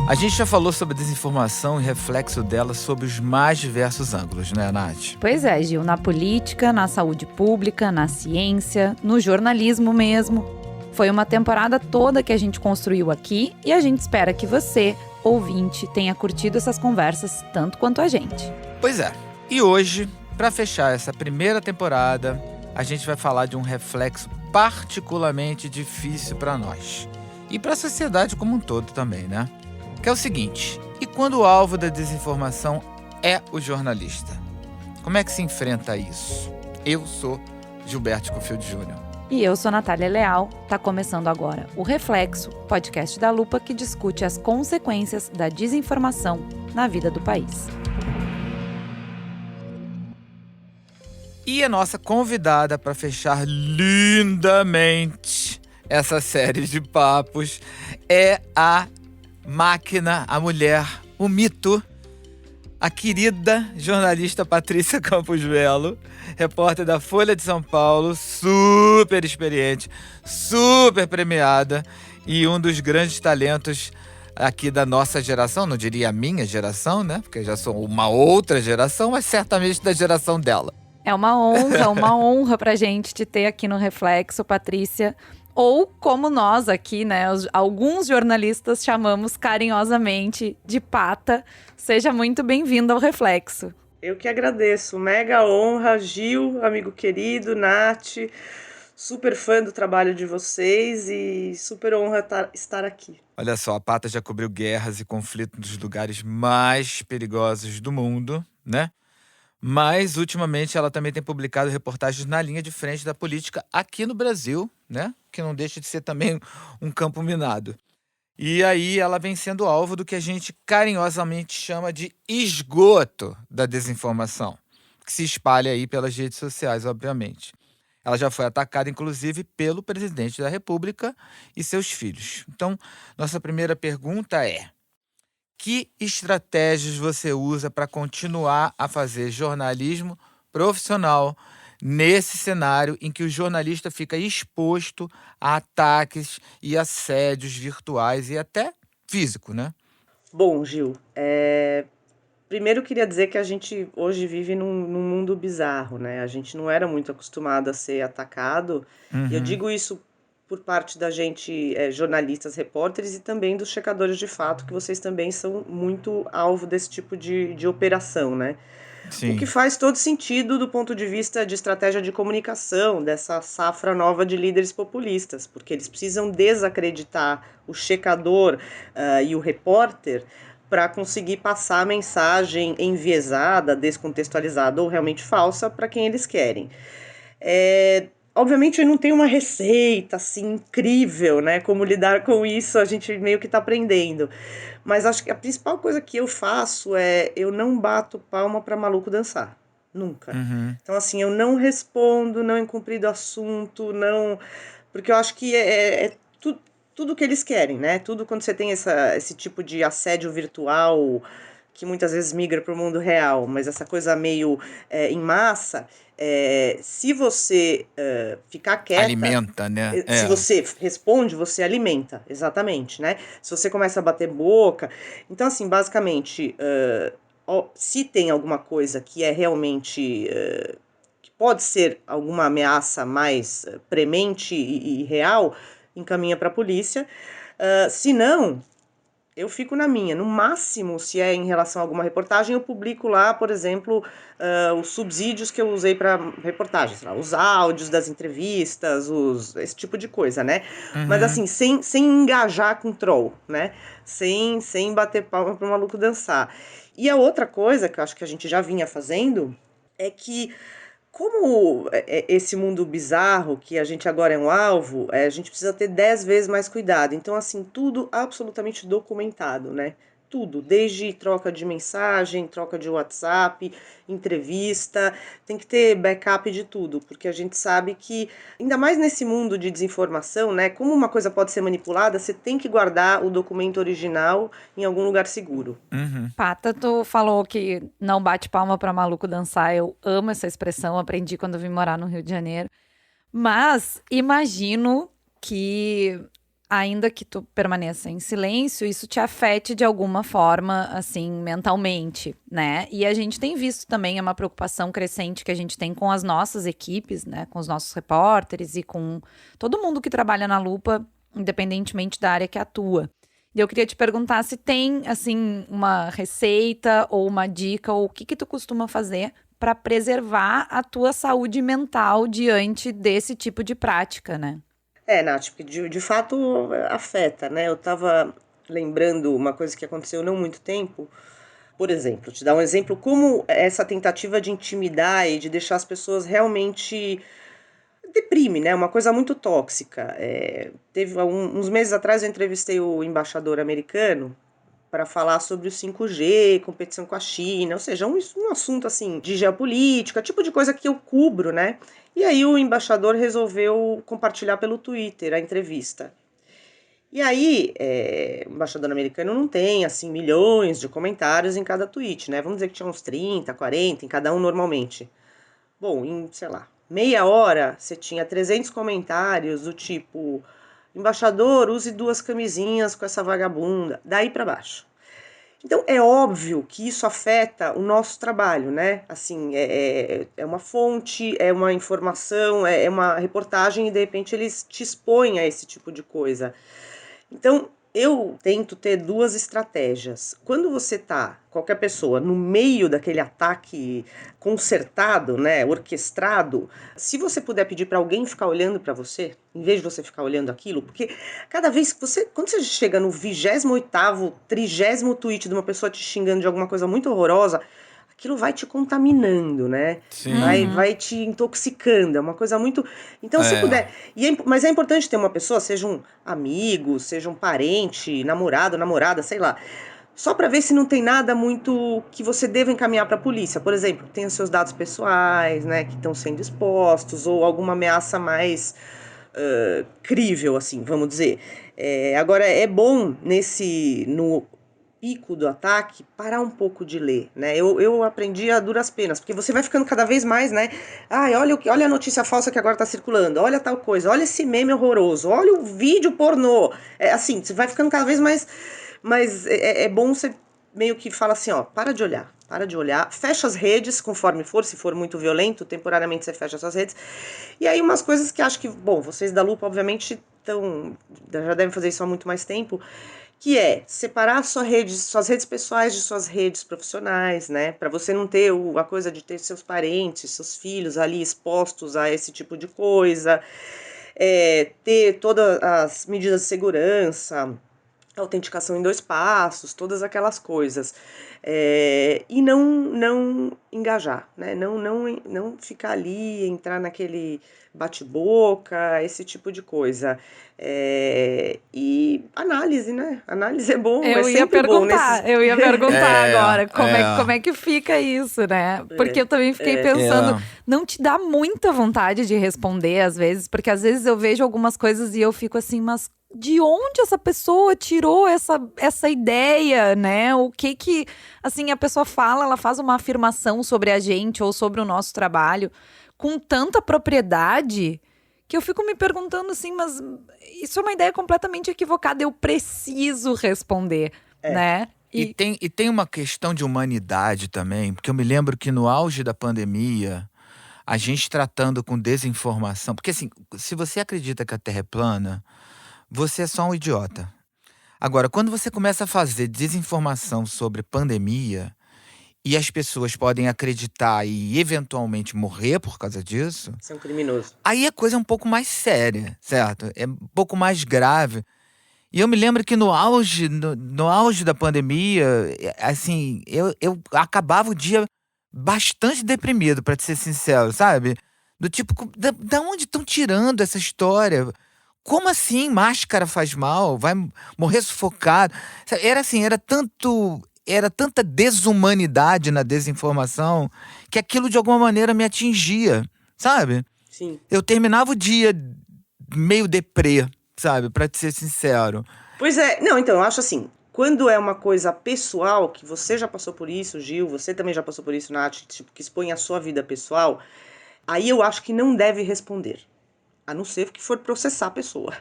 A gente já falou sobre a desinformação e reflexo dela sob os mais diversos ângulos, né, Nath? Pois é, Gil, na política, na saúde pública, na ciência, no jornalismo mesmo. Foi uma temporada toda que a gente construiu aqui e a gente espera que você, ouvinte, tenha curtido essas conversas tanto quanto a gente. Pois é. E hoje, para fechar essa primeira temporada, a gente vai falar de um reflexo particularmente difícil para nós. E para a sociedade como um todo também, né? Que é o seguinte: e quando o alvo da desinformação é o jornalista? Como é que se enfrenta isso? Eu sou Gilberto Scofield Jr. E eu sou Natália Leal. Tá começando agora o Reflexo, podcast da Lupa que discute as consequências da desinformação na vida do país. E a nossa convidada para fechar lindamente essa série de papos é a máquina, a mulher, o mito, a querida jornalista Patrícia Campos Melo, repórter da Folha de São Paulo, super experiente, super premiada e um dos grandes talentos aqui da nossa geração, não diria a minha geração, né? Porque eu já sou uma outra geração, mas certamente da geração dela. É uma honra pra gente te ter aqui no Reflexo, Patrícia. Ou como nós aqui, né, alguns jornalistas chamamos carinhosamente de Pata. Seja muito bem-vindo ao Reflexo. Eu que agradeço, mega honra, Gil, amigo querido, Nath, super fã do trabalho de vocês e super honra estar aqui. Olha só, a Pata já cobriu guerras e conflitos nos lugares mais perigosos do mundo, né? Mas, ultimamente, ela também tem publicado reportagens na linha de frente da política aqui no Brasil, né? Que não deixa de ser também um campo minado. E aí ela vem sendo alvo do que a gente carinhosamente chama de esgoto da desinformação, que se espalha aí pelas redes sociais, obviamente. Ela já foi atacada, inclusive, pelo presidente da República e seus filhos. Então, nossa primeira pergunta é: que estratégias você usa para continuar a fazer jornalismo profissional nesse cenário em que o jornalista fica exposto a ataques e assédios virtuais e até físico, né? Bom, Gil, primeiro eu queria dizer que a gente hoje vive num mundo bizarro, né? A gente não era muito acostumado a ser atacado. E eu digo isso por parte da gente, jornalistas, repórteres e também dos checadores de fato, que vocês também são muito alvo desse tipo de operação, né? Sim. O que faz todo sentido do ponto de vista de estratégia de comunicação, dessa safra nova de líderes populistas, porque eles precisam desacreditar o checador e o repórter para conseguir passar a mensagem enviesada, descontextualizada ou realmente falsa para quem eles querem. Obviamente eu não tenho uma receita assim incrível, né? Como lidar com isso, a gente meio que está aprendendo. Mas acho que a principal coisa que eu faço é eu não bato palma para maluco dançar. Nunca. Então, assim, eu não respondo, não incumprido assunto, não. Porque eu acho que tudo que eles querem, né? Tudo quando você tem esse tipo de assédio virtual que muitas vezes migra para o mundo real, mas essa coisa meio em massa, se você ficar quieta... Alimenta, né? Se você responde, você alimenta, exatamente, né? Se você começa a bater boca... Então, assim, basicamente, se tem alguma coisa que é realmente... que pode ser alguma ameaça mais premente e real, encaminha para a polícia. Se não... eu fico na minha. No máximo, se é em relação a alguma reportagem, eu publico lá, por exemplo, os subsídios que eu usei para reportagens, os áudios das entrevistas, esse tipo de coisa, né? Mas assim, sem engajar com troll, né? Sem bater palma para o maluco dançar. E a outra coisa que eu acho que a gente já vinha fazendo é que, como esse mundo bizarro, que a gente agora é um alvo, a gente precisa ter 10 vezes mais cuidado. Então, assim, tudo absolutamente documentado, né? Tudo, desde troca de mensagem, troca de WhatsApp, entrevista, tem que ter backup de tudo, porque a gente sabe que, ainda mais nesse mundo de desinformação, né? Como uma coisa pode ser manipulada, você tem que guardar o documento original em algum lugar seguro. Pata, tu falou que não bate palma pra maluco dançar. Eu amo essa expressão, aprendi quando eu vim morar no Rio de Janeiro. Mas imagino que ainda que tu permaneça em silêncio, isso te afete de alguma forma, assim, mentalmente, né? E a gente tem visto também uma preocupação crescente que a gente tem com as nossas equipes, né? Com os nossos repórteres e com todo mundo que trabalha na Lupa, independentemente da área que atua. E eu queria te perguntar se tem, assim, uma receita ou uma dica, ou o que tu costuma fazer para preservar a tua saúde mental diante desse tipo de prática, né? Nath, porque de fato afeta, né? Eu tava lembrando uma coisa que aconteceu não muito tempo. Por exemplo, te dar um exemplo, como essa tentativa de intimidar e de deixar as pessoas realmente deprime, né? Uma coisa muito tóxica. Teve uns meses atrás eu entrevistei o embaixador americano para falar sobre o 5G, competição com a China, ou seja, um assunto assim de geopolítica, tipo de coisa que eu cubro, né? E aí o embaixador resolveu compartilhar pelo Twitter a entrevista. E aí, o embaixador americano não tem, assim, milhões de comentários em cada tweet, né? Vamos dizer que tinha uns 30, 40 em cada um normalmente. Bom, em, sei lá, meia hora você tinha 300 comentários do tipo: embaixador, use 2 camisinhas com essa vagabunda, daí para baixo. Então, é óbvio que isso afeta o nosso trabalho, né? Assim, é uma fonte, é uma informação, é uma reportagem e de repente eles te expõem a esse tipo de coisa. Então, eu tento ter 2 estratégias. Quando você tá, qualquer pessoa, no meio daquele ataque concertado, né, orquestrado, se você puder pedir para alguém ficar olhando para você, em vez de você ficar olhando aquilo, porque cada vez que quando você chega no 28º, 30º tweet de uma pessoa te xingando de alguma coisa muito horrorosa, aquilo vai te contaminando, né? Sim. Vai te intoxicando, é uma coisa muito... Então, se É. puder... Mas é importante ter uma pessoa, seja um amigo, seja um parente, namorado, namorada, sei lá, só para ver se não tem nada muito que você deva encaminhar para a polícia. Por exemplo, tem os seus dados pessoais, né, que estão sendo expostos, ou alguma ameaça mais crível, assim, vamos dizer. Agora, é bom no pico do ataque, parar um pouco de ler, né? Eu aprendi a duras penas, porque você vai ficando cada vez mais, né? Ai, olha a notícia falsa que agora tá circulando, olha tal coisa, olha esse meme horroroso, olha o vídeo pornô. Assim, você vai ficando cada vez mais... Mas é bom você meio que fala assim, ó, para de olhar, fecha as redes conforme for, se for muito violento, temporariamente você fecha suas redes. E aí umas coisas que acho que, bom, vocês da Lupa obviamente já devem fazer isso há muito mais tempo, que é separar suas redes pessoais de suas redes profissionais, né? Para você não ter a coisa de ter seus parentes, seus filhos ali expostos a esse tipo de coisa, ter todas as medidas de segurança, autenticação em 2 passos, todas aquelas coisas. E não engajar, né? Não ficar ali, entrar naquele bate-boca, esse tipo de coisa. E análise, né? Análise é bom, é sempre bom nesses... Eu ia perguntar É, agora, como é que fica isso, né? Porque eu também fiquei é. pensando, não te dá muita vontade de responder às vezes, porque às vezes eu vejo algumas coisas e eu fico assim, mas de onde essa pessoa tirou essa ideia, né? O que assim, a pessoa fala, ela faz uma afirmação sobre a gente ou sobre o nosso trabalho com tanta propriedade que eu fico me perguntando assim, mas isso é uma ideia completamente equivocada, eu preciso responder, né? E tem uma questão de humanidade também, porque eu me lembro que no auge da pandemia, a gente tratando com desinformação, porque assim, se você acredita que a Terra é plana, você é só um idiota. Agora, quando você começa a fazer desinformação sobre pandemia e as pessoas podem acreditar e eventualmente morrer por causa disso, Você é um criminoso. aí a coisa é um pouco mais séria, certo? É um pouco mais grave. E eu me lembro que no auge da pandemia, assim, eu acabava o dia bastante deprimido, pra te ser sincero, sabe? Do tipo, da onde estão tirando essa história? Como assim máscara faz mal? Vai morrer sufocado? Era assim, era tanta desumanidade na desinformação que aquilo de alguma maneira me atingia, sabe? Sim. Eu terminava o dia meio deprê, sabe? Pra te ser sincero. Pois é, não, então, eu acho assim, quando é uma coisa pessoal, que você já passou por isso, Gil, você também já passou por isso, Nath, tipo, que expõe a sua vida pessoal, aí eu acho que não deve responder. A não ser que for processar a pessoa.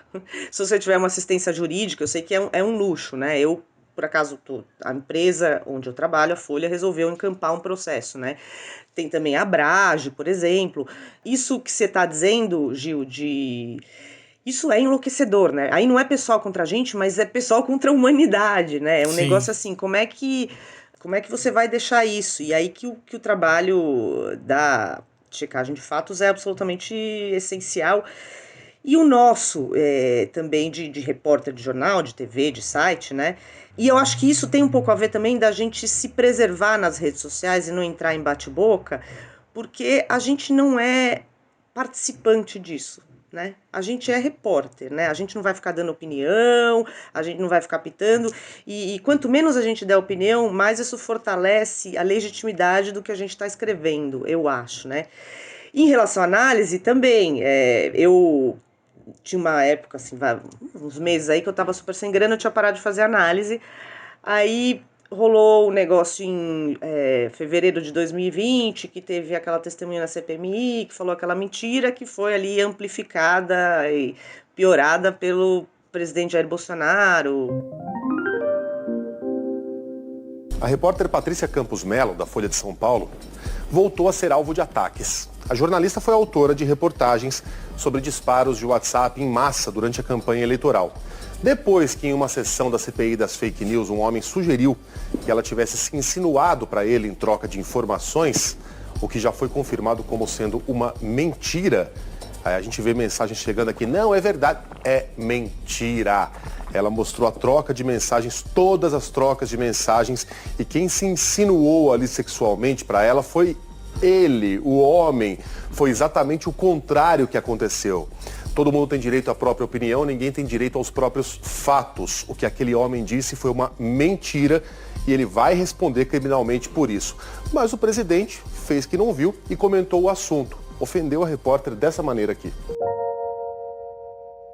Se você tiver uma assistência jurídica, eu sei que é um luxo, né? Eu, por acaso, a empresa onde eu trabalho, a Folha, resolveu encampar um processo, né? Tem também a Abrage, por exemplo. Isso que você está dizendo, Gil, isso é enlouquecedor, né? Aí não é pessoal contra a gente, mas é pessoal contra a humanidade, né? É um Sim. negócio assim, como é que você vai deixar isso? E aí que o trabalho da checagem de fatos é absolutamente essencial. E o nosso também de repórter de jornal, de TV, de site, né? E eu acho que isso tem um pouco a ver também da gente se preservar nas redes sociais e não entrar em bate-boca, porque a gente não é participante disso, né? A gente é repórter, né? A gente não vai ficar dando opinião, a gente não vai ficar pitando, e quanto menos a gente der opinião, mais isso fortalece a legitimidade do que a gente está escrevendo, eu acho, né? Em relação à análise, também, eu tinha uma época, assim, uns meses aí que eu tava super sem grana, eu tinha parado de fazer análise, aí rolou um negócio em fevereiro de 2020, que teve aquela testemunha na CPMI, que falou aquela mentira que foi ali amplificada e piorada pelo presidente Jair Bolsonaro. A repórter Patrícia Campos Mello, da Folha de São Paulo, voltou a ser alvo de ataques. A jornalista foi autora de reportagens sobre disparos de WhatsApp em massa durante a campanha eleitoral. Depois que em uma sessão da CPI das fake news um homem sugeriu que ela tivesse se insinuado para ele em troca de informações, o que já foi confirmado como sendo uma mentira. Aí a gente vê mensagens chegando aqui, não, é verdade, é mentira. Ela mostrou a troca de mensagens, todas as trocas de mensagens, e quem se insinuou ali sexualmente para ela foi ele, o homem. Foi exatamente o contrário que aconteceu. Todo mundo tem direito à própria opinião, ninguém tem direito aos próprios fatos. O que aquele homem disse foi uma mentira e ele vai responder criminalmente por isso. Mas o presidente fez que não viu e comentou o assunto. Ofendeu a repórter dessa maneira aqui.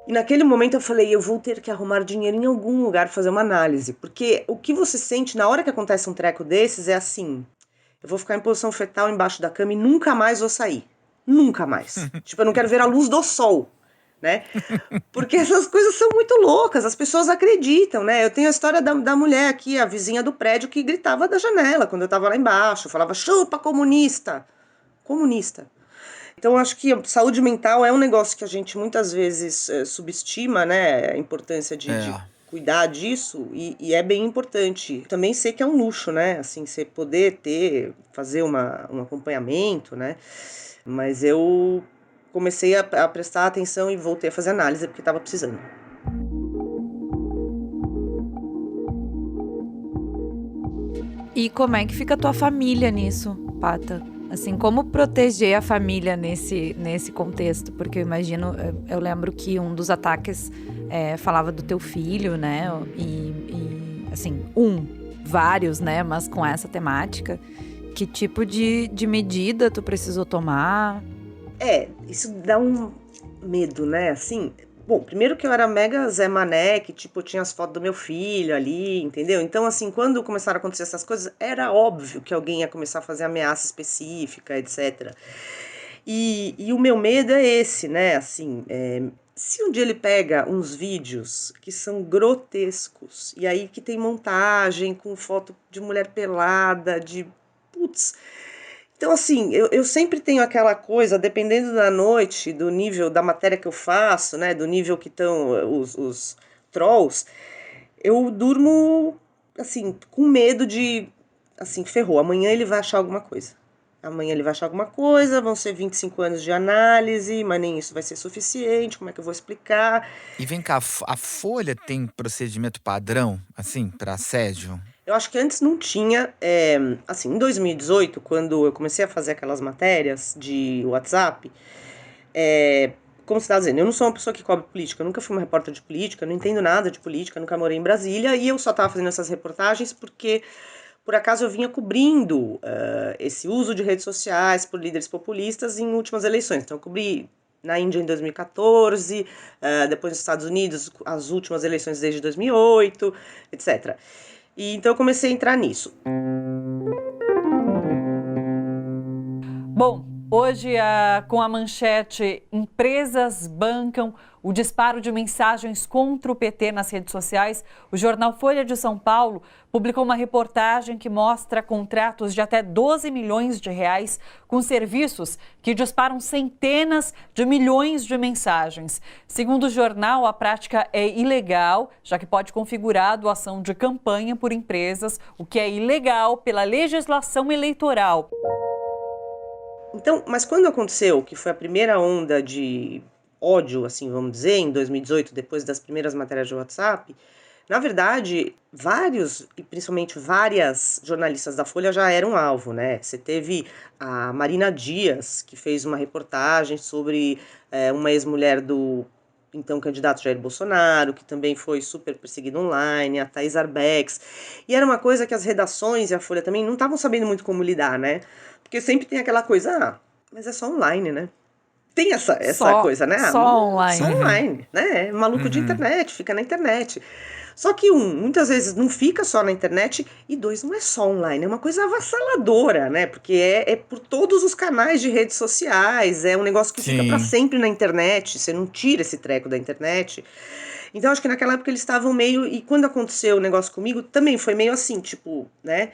E naquele momento eu falei, eu vou ter que arrumar dinheiro em algum lugar para fazer uma análise. Porque o que você sente na hora que acontece um treco desses é assim, eu vou ficar em posição fetal embaixo da cama e nunca mais vou sair. Nunca mais. Tipo, eu não quero ver a luz do sol, né? Porque essas coisas são muito loucas, as pessoas acreditam, né? Eu tenho a história da mulher aqui, a vizinha do prédio, que gritava da janela quando eu tava lá embaixo. Falava, chupa, comunista! Comunista. Então, acho que a saúde mental é um negócio que a gente muitas vezes subestima, né? A importância de cuidar disso, e é bem importante. Também sei que é um luxo, né? Assim, você poder fazer um acompanhamento, né? Mas eu comecei a prestar atenção e voltei a fazer análise porque estava precisando. E como é que fica a tua família nisso, Pata? Assim, como proteger a família nesse contexto? Porque eu lembro que um dos ataques falava do teu filho, né? E assim, vários, né? Mas com essa temática. Que tipo de medida tu precisou tomar? Isso dá um medo, né? Assim, bom, primeiro que eu era mega Zé Mané, que tipo, tinha as fotos do meu filho ali, entendeu? Então, assim, quando começaram a acontecer essas coisas, era óbvio que alguém ia começar a fazer ameaça específica, etc. E o meu medo é esse, né? Assim, se um dia ele pega uns vídeos que são grotescos, e aí que tem montagem com foto de mulher pelada, putz. Então, assim, eu sempre tenho aquela coisa, dependendo da noite, do nível da matéria que eu faço, né, do nível que estão os trolls, eu durmo, assim, com medo de, assim, ferrou, amanhã ele vai achar alguma coisa. Amanhã ele vai achar alguma coisa, vão ser 25 anos de análise, mas nem isso vai ser suficiente, como é que eu vou explicar? E vem cá, a Folha tem procedimento padrão, assim, para assédio? Eu acho que antes não tinha, assim, em 2018, quando eu comecei a fazer aquelas matérias de WhatsApp, como você está dizendo, eu não sou uma pessoa que cobre política, eu nunca fui uma repórter de política, não entendo nada de política, nunca morei em Brasília, e eu só estava fazendo essas reportagens porque, por acaso, eu vinha cobrindo esse uso de redes sociais por líderes populistas em últimas eleições. Então, eu cobri na Índia em 2014, depois nos Estados Unidos, as últimas eleições desde 2008, etc. E então eu comecei a entrar nisso. Bom, Hoje, com a manchete "Empresas bancam o disparo de mensagens contra o PT nas redes sociais", o jornal Folha de São Paulo publicou uma reportagem que mostra contratos de até 12 milhões de reais com serviços que disparam centenas de milhões de mensagens. Segundo o jornal, a prática é ilegal, já que pode configurar a doação de campanha por empresas, o que é ilegal pela legislação eleitoral. Então, mas quando aconteceu, que foi a primeira onda de ódio, assim, vamos dizer, em 2018, depois das primeiras matérias de WhatsApp, na verdade, vários, e principalmente várias jornalistas da Folha já eram alvo, né? Você teve a Marina Dias, que fez uma reportagem sobre uma ex-mulher do então candidato Jair Bolsonaro, que também foi super perseguido online, a Thais Arbex. E era uma coisa que as redações e a Folha também não estavam sabendo muito como lidar, né? Porque sempre tem aquela coisa, mas é só online, né? Tem essa coisa, né? Só online. Só online, né? Maluco de internet, fica na internet. Só que muitas vezes não fica só na internet, e dois, não é só online, é uma coisa avassaladora, né? Porque é por todos os canais de redes sociais, é um negócio que fica pra sempre na internet, você não tira esse treco da internet. Então, acho que naquela época eles estavam meio... E quando aconteceu o negócio comigo, também foi meio assim, tipo, né?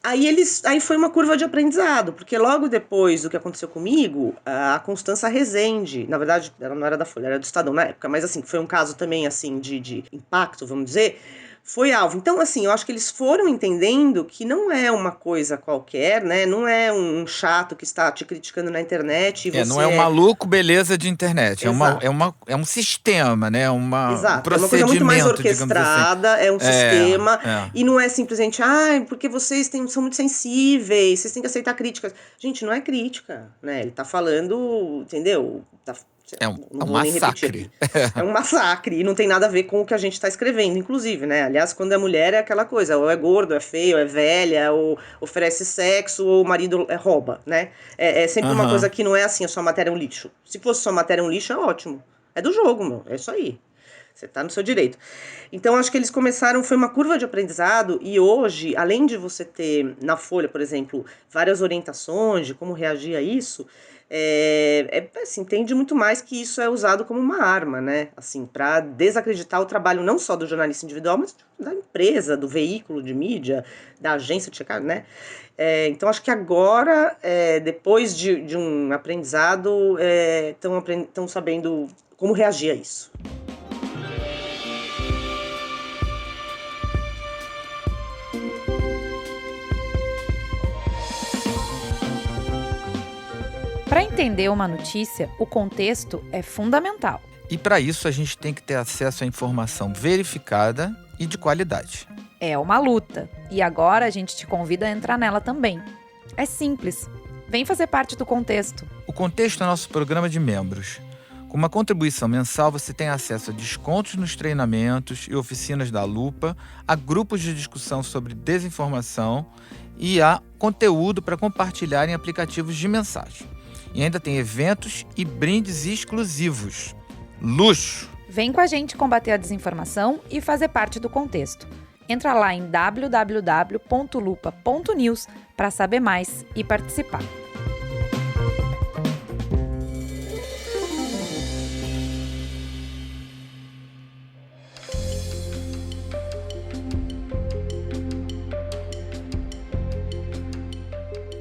Aí foi uma curva de aprendizado, porque logo depois do que aconteceu comigo, a Constança Rezende, na verdade, ela não era da Folha, era do Estadão na época, mas assim, foi um caso também, assim, de impacto, vamos dizer, foi alvo. Então, assim, eu acho que eles foram entendendo que não é uma coisa qualquer, né? Não é um chato que está te criticando na internet e você... Não é um maluco beleza de internet, Exato. é um sistema, né? Um Exato, procedimento, é uma coisa muito mais digamos assim. orquestrada, é um sistema, e não é simplesmente, porque vocês são muito sensíveis, vocês têm que aceitar críticas. Gente, não é crítica, né? Ele tá falando, entendeu? É Não um vou nem repetir massacre. aqui. É um massacre, e não tem nada a ver com o que a gente está escrevendo, inclusive, né? Aliás, quando é mulher é aquela coisa, ou é gordo, é feio, é velha, ou oferece sexo, ou o marido rouba, né? É sempre uma coisa que não é assim, a sua matéria é um lixo. Se fosse sua matéria um lixo, é ótimo. É do jogo, meu, é isso aí. Você tá no seu direito. Então, acho que eles começaram, foi uma curva de aprendizado, e hoje, além de você ter na Folha, por exemplo, várias orientações de como reagir a isso, assim, entende muito mais que isso é usado como uma arma, né? Assim, para desacreditar o trabalho não só do jornalista individual, mas da empresa, do veículo de mídia, da agência de checagem, né? Então, acho que agora, depois de um aprendizado, estão sabendo como reagir a isso. Para entender uma notícia, o contexto é fundamental. E para isso a gente tem que ter acesso à informação verificada e de qualidade. É uma luta, e agora a gente te convida a entrar nela também. É simples. Vem fazer parte do Contexto. O Contexto é nosso programa de membros. Com uma contribuição mensal, você tem acesso a descontos nos treinamentos e oficinas da Lupa, a grupos de discussão sobre desinformação e a conteúdo para compartilhar em aplicativos de mensagem. E ainda tem eventos e brindes exclusivos. Luxo! Vem com a gente combater a desinformação e fazer parte do Contexto. Entra lá em www.lupa.news para saber mais e participar.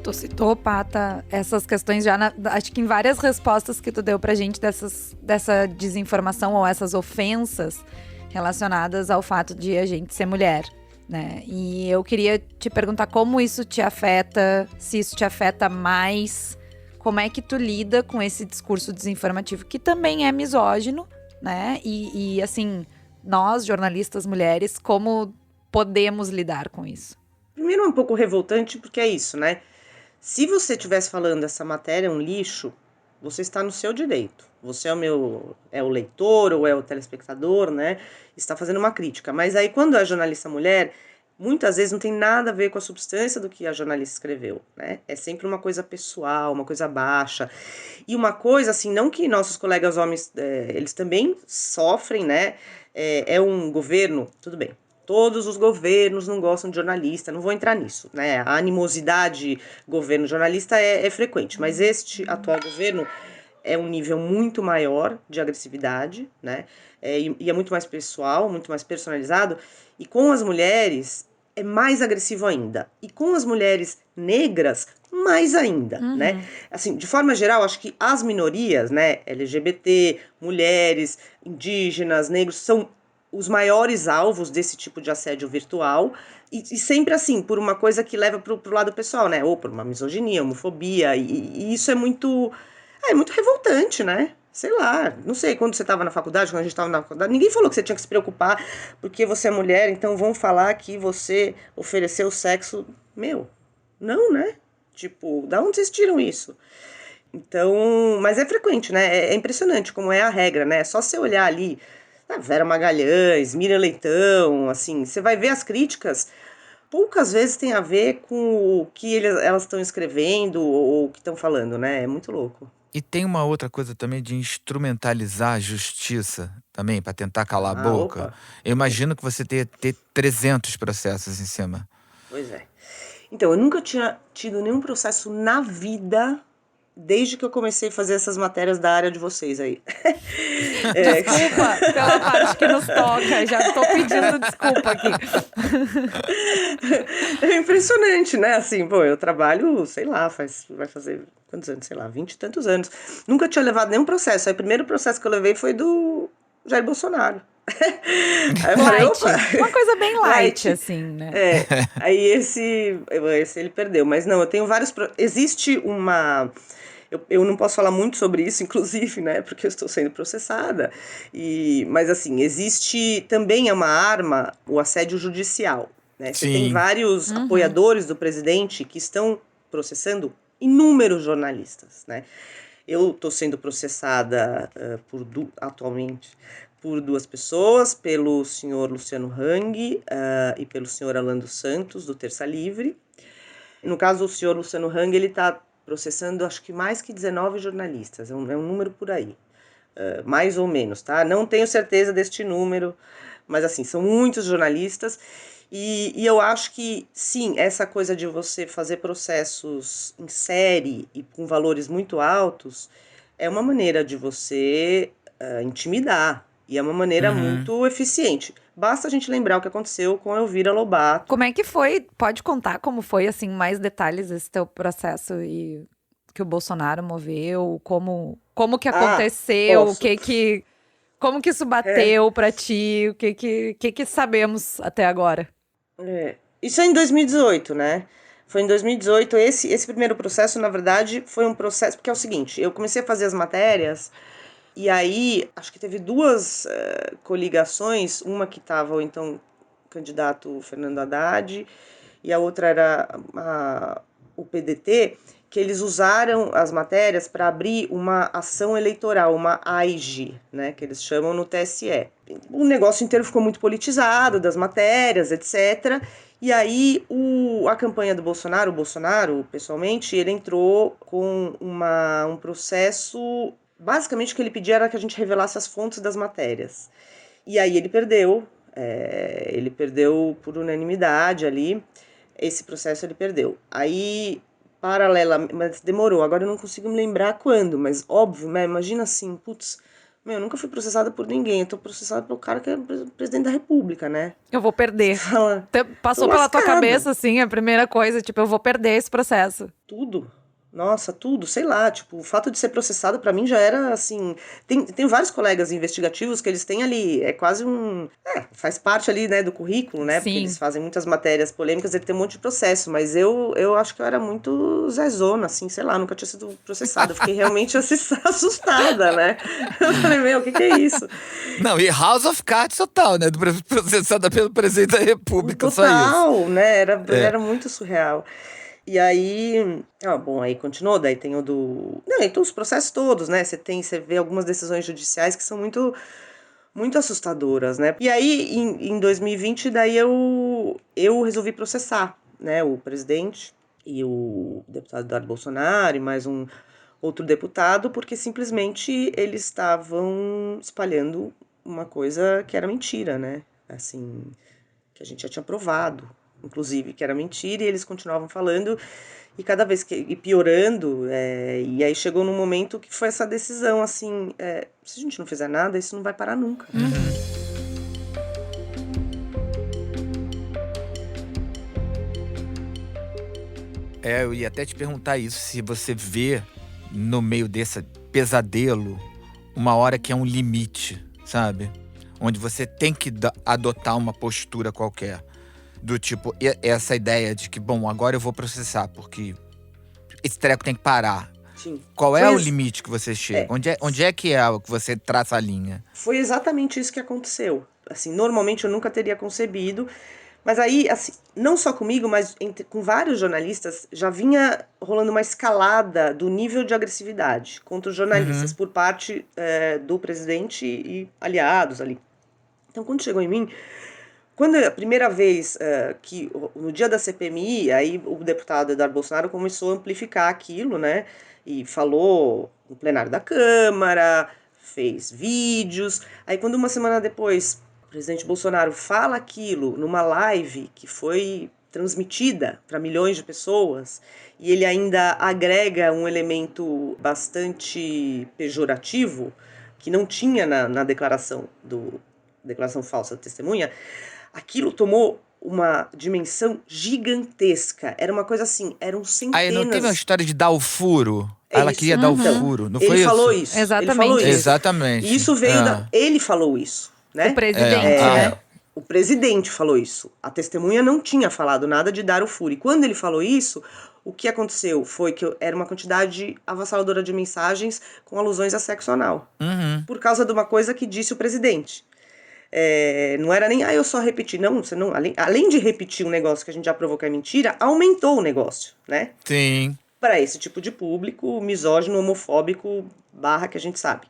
Tu citou, Pata, essas questões já, acho que em várias respostas que tu deu pra gente dessa desinformação ou essas ofensas relacionadas ao fato de a gente ser mulher, né? E eu queria te perguntar como isso te afeta, se isso te afeta mais, como é que tu lida com esse discurso desinformativo, que também é misógino, né? E assim, nós, jornalistas mulheres, como podemos lidar com isso? Primeiro é um pouco revoltante, porque é isso, né? Se você estivesse falando essa matéria é um lixo, você está no seu direito. Você é o leitor ou é o telespectador, né? Está fazendo uma crítica. Mas aí quando é jornalista mulher, muitas vezes não tem nada a ver com a substância do que a jornalista escreveu, né? É sempre uma coisa pessoal, uma coisa baixa. E uma coisa assim, não que nossos colegas homens, eles também sofrem, né? É um governo, tudo bem. todos os governos não gostam de jornalista, não vou entrar nisso, né? A animosidade governo-jornalista é frequente, mas este atual governo é um nível muito maior de agressividade, né? E é muito mais pessoal, muito mais personalizado, e com as mulheres é mais agressivo ainda. E com as mulheres negras, mais ainda, né? Assim, de forma geral, acho que as minorias, né, LGBT, mulheres, indígenas, negros, são os maiores alvos desse tipo de assédio virtual, e sempre assim, por uma coisa que leva pro lado pessoal, né? Ou por uma misoginia, homofobia, e isso é muito revoltante, né? Sei lá, não sei, quando você estava na faculdade, quando a gente estava na faculdade, ninguém falou que você tinha que se preocupar porque você é mulher, então vão falar que você ofereceu sexo. Meu, não, né? Tipo, da onde vocês tiram isso? Então, mas é frequente, né? É impressionante como é a regra, né? É só você olhar ali, Vera Magalhães, Miriam Leitão, assim, você vai ver as críticas, poucas vezes tem a ver com o que elas estão escrevendo ou o que estão falando, né? É muito louco. E tem uma outra coisa também de instrumentalizar a justiça também, para tentar calar a boca. Opa. Eu imagino que você ter 300 processos em cima. Pois é. Então, eu nunca tinha tido nenhum processo na vida, desde que eu comecei a fazer essas matérias da área de vocês aí. Desculpa pela parte que nos toca, já tô pedindo desculpa aqui. É impressionante, né? Assim, pô, eu trabalho, sei lá, vai fazer quantos anos? Sei lá, 20 e tantos anos. Nunca tinha levado nenhum processo. Aí o primeiro processo que eu levei foi do Jair Bolsonaro. Aí eu falei, Light. opa, Uma coisa bem light, light. assim, né? Aí esse ele perdeu. Mas não, eu tenho vários. Existe uma. Eu não posso falar muito sobre isso, inclusive, né? Porque eu estou sendo processada. Mas, assim, existe também uma arma, o assédio judicial. Né? Você tem Sim. vários apoiadores do presidente que estão processando inúmeros jornalistas, né? Eu estou sendo processada atualmente por 2 pessoas, pelo senhor Luciano Hang e pelo senhor Alan dos Santos, do Terça Livre. No caso, o senhor Luciano Hang, ele está processando, acho que mais que 19 jornalistas, é um número por aí, mais ou menos, tá? Não tenho certeza deste número, mas assim, são muitos jornalistas, e eu acho que, sim, essa coisa de você fazer processos em série e com valores muito altos é uma maneira de você intimidar, e é uma maneira muito eficiente. Basta a gente lembrar o que aconteceu com a Elvira Lobato. Como é que foi? Pode contar como foi, assim, mais detalhes esse teu processo e que o Bolsonaro moveu, como que aconteceu, posso. como que isso bateu pra ti, o que sabemos até agora? Isso é em 2018, né? Foi em 2018, esse primeiro processo, na verdade, foi um processo, porque é o seguinte, eu comecei a fazer as matérias, e aí, acho que teve 2 coligações, uma que estava o então candidato Fernando Haddad, e a outra era o PDT, que eles usaram as matérias para abrir uma ação eleitoral, uma AIG, né, que eles chamam no TSE. O negócio inteiro ficou muito politizado, das matérias, etc., e aí a campanha do Bolsonaro, o Bolsonaro, pessoalmente, ele entrou com um processo. Basicamente, o que ele pedia era que a gente revelasse as fontes das matérias. E aí ele perdeu por unanimidade ali, esse processo ele perdeu. Aí, paralelamente, mas demorou, agora eu não consigo me lembrar quando, mas óbvio, né? Imagina assim, eu nunca fui processada por ninguém, eu tô processada pelo cara que é presidente da república, né? Eu vou perder. Fala, Passou tô pela tua lascada. cabeça, assim, a primeira coisa, tipo, eu vou perder esse processo. Tudo. Nossa, tudo, sei lá, tipo, o fato de ser processado pra mim já era, assim... Tem vários colegas investigativos que eles têm ali, é quase faz parte ali, né, do currículo, né? Porque Sim. eles fazem muitas matérias polêmicas, ele tem um monte de processo, mas eu acho que eu era muito zezona, assim, sei lá, nunca tinha sido processada, eu fiquei realmente assustada, né? Eu falei, meu, o que é isso? Não, e House of Cards total, né? Processada pelo presidente da república, só isso. Total, né? Era muito surreal. E aí, bom, aí continuou, daí tem o do... Não, então os processos todos, né? Você vê algumas decisões judiciais que são muito, muito assustadoras, né? E aí, em 2020, daí eu resolvi processar, né? O presidente e o deputado Eduardo Bolsonaro e mais um outro deputado, porque simplesmente eles estavam espalhando uma coisa que era mentira, né? Assim... que a gente já tinha provado, inclusive, que era mentira, e eles continuavam falando, e cada vez e piorando, e aí chegou num momento que foi essa decisão, assim, se a gente não fizer nada, isso não vai parar nunca. Eu ia até te perguntar isso, se você vê no meio desse pesadelo uma hora que é um limite, sabe? Onde você tem que adotar uma postura qualquer. Do tipo, essa ideia de que, bom, agora eu vou processar, porque esse treco tem que parar. Sim. Qual é o limite que você chega? Onde é que você traça a linha? Foi exatamente isso que aconteceu. Assim, normalmente eu nunca teria concebido, mas aí, assim, não só comigo, mas com vários jornalistas, já vinha rolando uma escalada do nível de agressividade contra os jornalistas por parte do presidente e aliados ali. Então, quando chegou em mim, quando a primeira vez que, no dia da CPMI, aí o deputado Eduardo Bolsonaro começou a amplificar aquilo, né? E falou no plenário da Câmara, fez vídeos. Aí, quando uma semana depois o presidente Bolsonaro fala aquilo numa live que foi transmitida para milhões de pessoas, e ele ainda agrega um elemento bastante pejorativo, que não tinha na declaração falsa da testemunha, aquilo tomou uma dimensão gigantesca. Era uma coisa assim, eram centenas... Não teve uma história de dar o furo? Ela queria dar o furo, não foi isso? Ele falou isso. Exatamente. Ele falou isso. Exatamente. E isso veio ele falou isso, né? O presidente, né? O presidente falou isso. A testemunha não tinha falado nada de dar o furo. E quando ele falou isso, o que aconteceu foi que era uma quantidade avassaladora de mensagens com alusões a sexo anal. Por causa de uma coisa que disse o presidente. Não era nem, eu só repeti. Não, você não. Além de repetir um negócio que a gente já provou que é mentira, aumentou o negócio, né? Sim. Para esse tipo de público, misógino, homofóbico, que a gente sabe.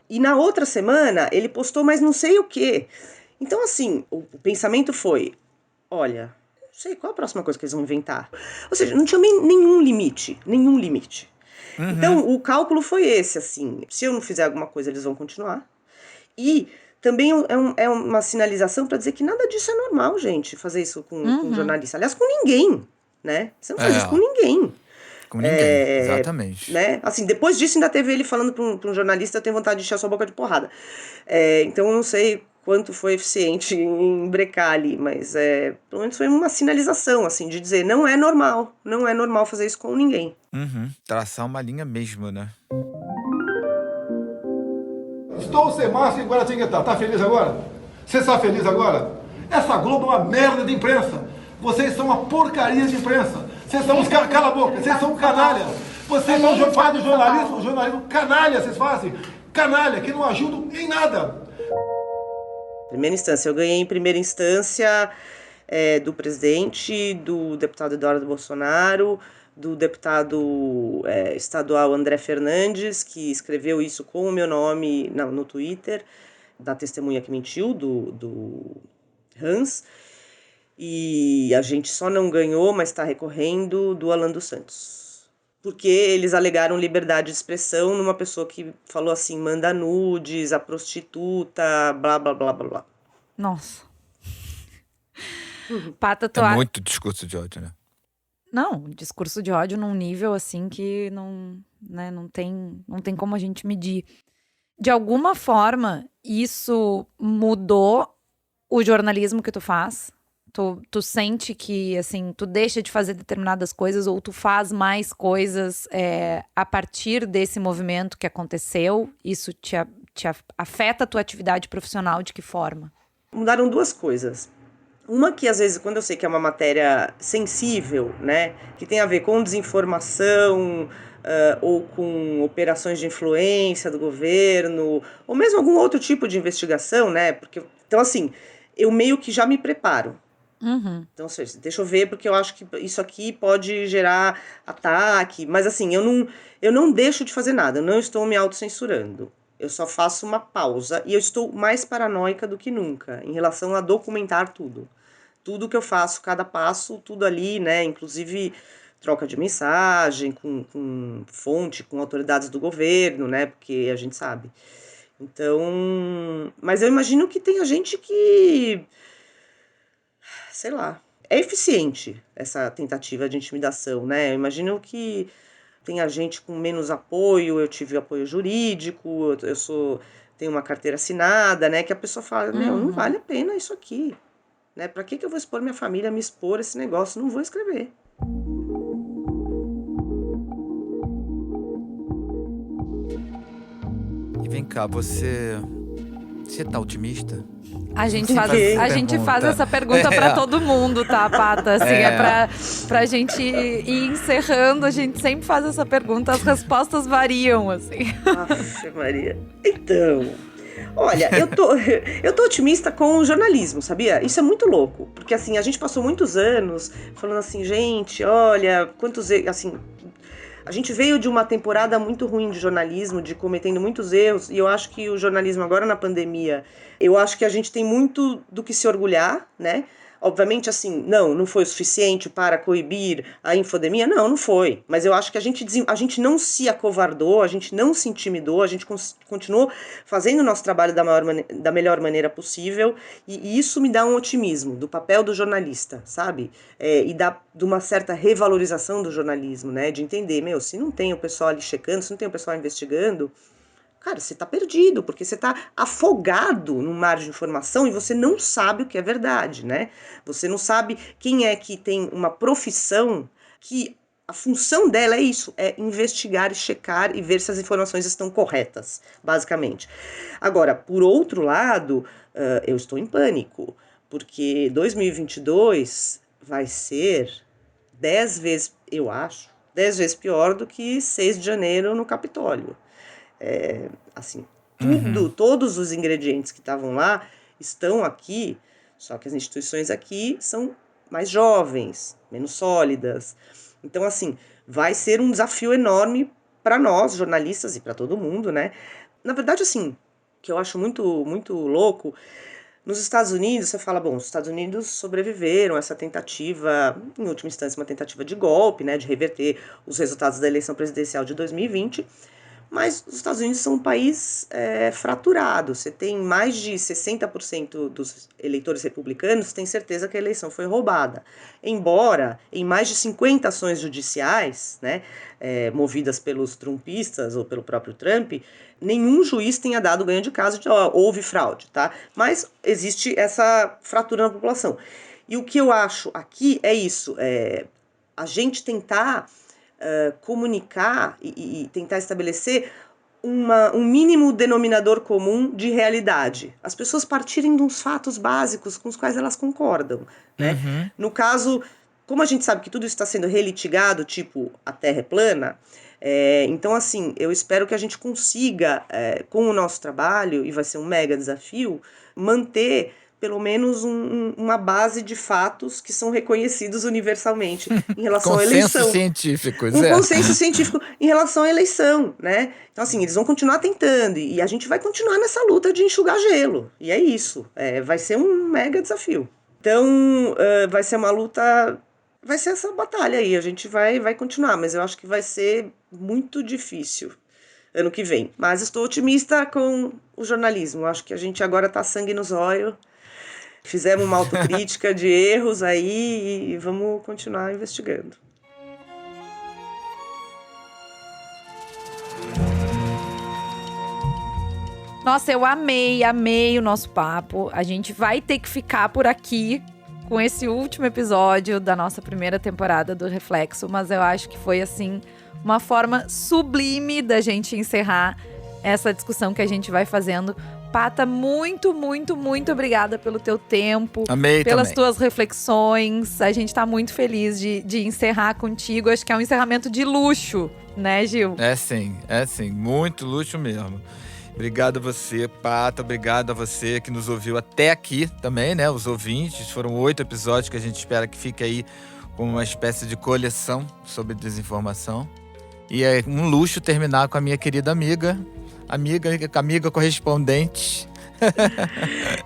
E na outra semana, ele postou mais não sei o quê. Então, assim, o pensamento foi, olha, não sei qual a próxima coisa que eles vão inventar. Ou seja, não tinha nenhum limite. Então, o cálculo foi esse, assim, se eu não fizer alguma coisa, eles vão continuar. E também é uma sinalização para dizer que nada disso é normal, gente, fazer isso com um jornalista. Aliás, com ninguém, né? Você não faz isso com ninguém. Com ninguém, exatamente. Né? Assim, depois disso ainda teve ele falando para um jornalista, eu tenho vontade de encher a sua boca de porrada. Então eu não sei quanto foi eficiente em brecar ali, mas pelo menos foi uma sinalização, assim, de dizer, não é normal fazer isso com ninguém. Traçar uma linha mesmo, né? Estou sem máscara em Guaratinguetá. Tá feliz agora? Você está feliz agora? Essa Globo é uma merda de imprensa. Vocês são uma porcaria de imprensa. Vocês são uns cala a boca, vocês são canalha. Vocês fazem o jornalismo canalha, vocês fazem. Canalha, que não ajudam em nada. Primeira instância, eu ganhei em primeira instância do presidente, do deputado Eduardo Bolsonaro, do deputado estadual André Fernandes, que escreveu isso com o meu nome no Twitter, da testemunha que mentiu, do Hans. E a gente só não ganhou, mas está recorrendo, do Alan dos Santos. Porque eles alegaram liberdade de expressão numa pessoa que falou assim, manda nudes, a prostituta, blá, blá, blá, blá, blá. Nossa. Pata, muito discurso de ódio, né? Não, discurso de ódio num nível assim que não tem como a gente medir. De alguma forma, isso mudou o jornalismo que tu faz? Tu sente que, assim, tu deixa de fazer determinadas coisas ou tu faz mais coisas a partir desse movimento que aconteceu? Isso te afeta a tua atividade profissional de que forma? Mudaram duas coisas. Uma que, às vezes, quando eu sei que é uma matéria sensível, né, que tem a ver com desinformação ou com operações de influência do governo, ou mesmo algum outro tipo de investigação, né, então, assim, eu meio que já me preparo. Então, deixa eu ver, porque eu acho que isso aqui pode gerar ataque, mas assim, eu não deixo de fazer nada, eu não estou me autocensurando. Eu só faço uma pausa e eu estou mais paranoica do que nunca em relação a documentar tudo. Tudo que eu faço, cada passo, tudo ali, né, inclusive troca de mensagem com fonte, com autoridades do governo, né, porque a gente sabe. Então, mas eu imagino que tenha gente que... sei lá, é eficiente essa tentativa de intimidação, né? Eu imagino que tenha gente com menos apoio, eu tive apoio jurídico, tenho uma carteira assinada, né? Que a pessoa fala, não vale a pena isso aqui, né? Pra que eu vou expor minha família, me expor esse negócio? Não vou escrever. E vem cá, você tá otimista? A gente faz essa pergunta pra todo mundo, tá, Pata? Assim, pra gente ir encerrando, a gente sempre faz essa pergunta, as respostas variam, assim. Aff, Maria. Então, olha, eu tô otimista com o jornalismo, sabia? Isso é muito louco, porque assim, a gente passou muitos anos falando assim, gente, olha, assim, a gente veio de uma temporada muito ruim de jornalismo, de cometendo muitos erros, e eu acho que o jornalismo agora na pandemia, eu acho que a gente tem muito do que se orgulhar, né? Obviamente, assim, não foi o suficiente para coibir a infodemia, não foi. Mas eu acho que a gente não se acovardou, a gente não se intimidou, a gente continuou fazendo o nosso trabalho da melhor maneira possível, e isso me dá um otimismo do papel do jornalista, sabe? De uma certa revalorização do jornalismo, né? De entender, se não tem o pessoal ali checando, se não tem o pessoal investigando, cara, você tá perdido, porque você tá afogado no mar de informação e você não sabe o que é verdade, né? Você não sabe quem é que tem uma profissão que a função dela é isso, é investigar e checar e ver se as informações estão corretas, basicamente. Agora, por outro lado, eu estou em pânico, porque 2022 vai ser 10 vezes, eu acho, 10 vezes pior do que 6 de janeiro no Capitólio. Assim, todos os ingredientes que estavam lá estão aqui, só que as instituições aqui são mais jovens, menos sólidas. Então, assim, vai ser um desafio enorme para nós, jornalistas, e para todo mundo, né? Na verdade, assim, que eu acho muito, muito louco, nos Estados Unidos, você fala, os Estados Unidos sobreviveram a essa tentativa, em última instância, uma tentativa de golpe, né, de reverter os resultados da eleição presidencial de 2020, mas os Estados Unidos são um país fraturado. Você tem mais de 60% dos eleitores republicanos têm certeza que a eleição foi roubada. Embora, em mais de 50 ações judiciais, né, movidas pelos trumpistas ou pelo próprio Trump, nenhum juiz tenha dado ganho de caso de houve fraude, tá? Mas existe essa fratura na população. E o que eu acho aqui é isso, a gente tentar comunicar e tentar estabelecer um mínimo denominador comum de realidade. As pessoas partirem de uns fatos básicos com os quais elas concordam, né? No caso, como a gente sabe que tudo isso está sendo relitigado, tipo, a Terra é plana, então, assim, eu espero que a gente consiga, com o nosso trabalho, e vai ser um mega desafio, manter pelo menos uma base de fatos que são reconhecidos universalmente em relação à eleição. Consenso científico, consenso científico em relação à eleição, né? Então, assim, eles vão continuar tentando e a gente vai continuar nessa luta de enxugar gelo. E é isso. Vai ser um mega desafio. Então, vai ser uma luta... Vai ser essa batalha aí. A gente vai continuar, mas eu acho que vai ser muito difícil ano que vem. Mas estou otimista com o jornalismo. Acho que a gente agora tá sangue nos olhos. Fizemos uma autocrítica de erros aí e vamos continuar investigando. Nossa, eu amei o nosso papo. A gente vai ter que ficar por aqui com esse último episódio da nossa primeira temporada do Reflexo, mas eu acho que foi, assim, uma forma sublime da gente encerrar essa discussão que a gente vai fazendo. Pata, muito, muito, muito obrigada pelo teu tempo. Amei pelas também. tuas reflexões. A gente tá muito feliz de encerrar contigo. Acho que é um encerramento de luxo, né, Gil? É sim. Muito luxo mesmo. Obrigado a você, Pata. Obrigado a você que nos ouviu até aqui também, né? Os ouvintes. Foram 8 episódios que a gente espera que fique aí como uma espécie de coleção sobre desinformação. E é um luxo terminar com a minha querida amiga correspondente.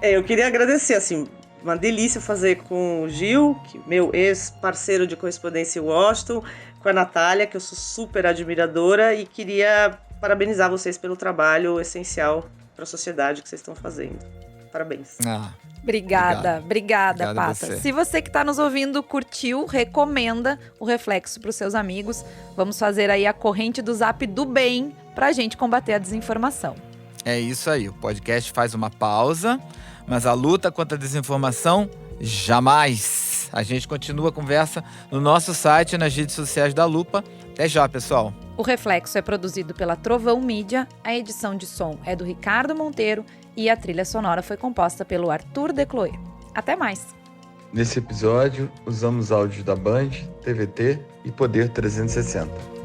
Eu queria agradecer, assim, uma delícia fazer com o Gil, meu ex-parceiro de correspondência em Washington, com a Natália, que eu sou super admiradora, e queria parabenizar vocês pelo trabalho essencial para a sociedade que vocês estão fazendo. Parabéns. Obrigada, Obrigado a Pata. você. Se você que está nos ouvindo curtiu, recomenda o Reflexo para os seus amigos. Vamos fazer aí a corrente do Zap do bem para a gente combater a desinformação. É isso aí, o podcast faz uma pausa, mas a luta contra a desinformação, jamais. A gente continua a conversa no nosso site e nas redes sociais da Lupa. Até já, pessoal. O Reflexo é produzido pela Trovão Mídia, a edição de som é do Ricardo Monteiro e a trilha sonora foi composta pelo Arthur Decloé. Até mais! Nesse episódio, usamos áudios da Band, TVT e Poder 360.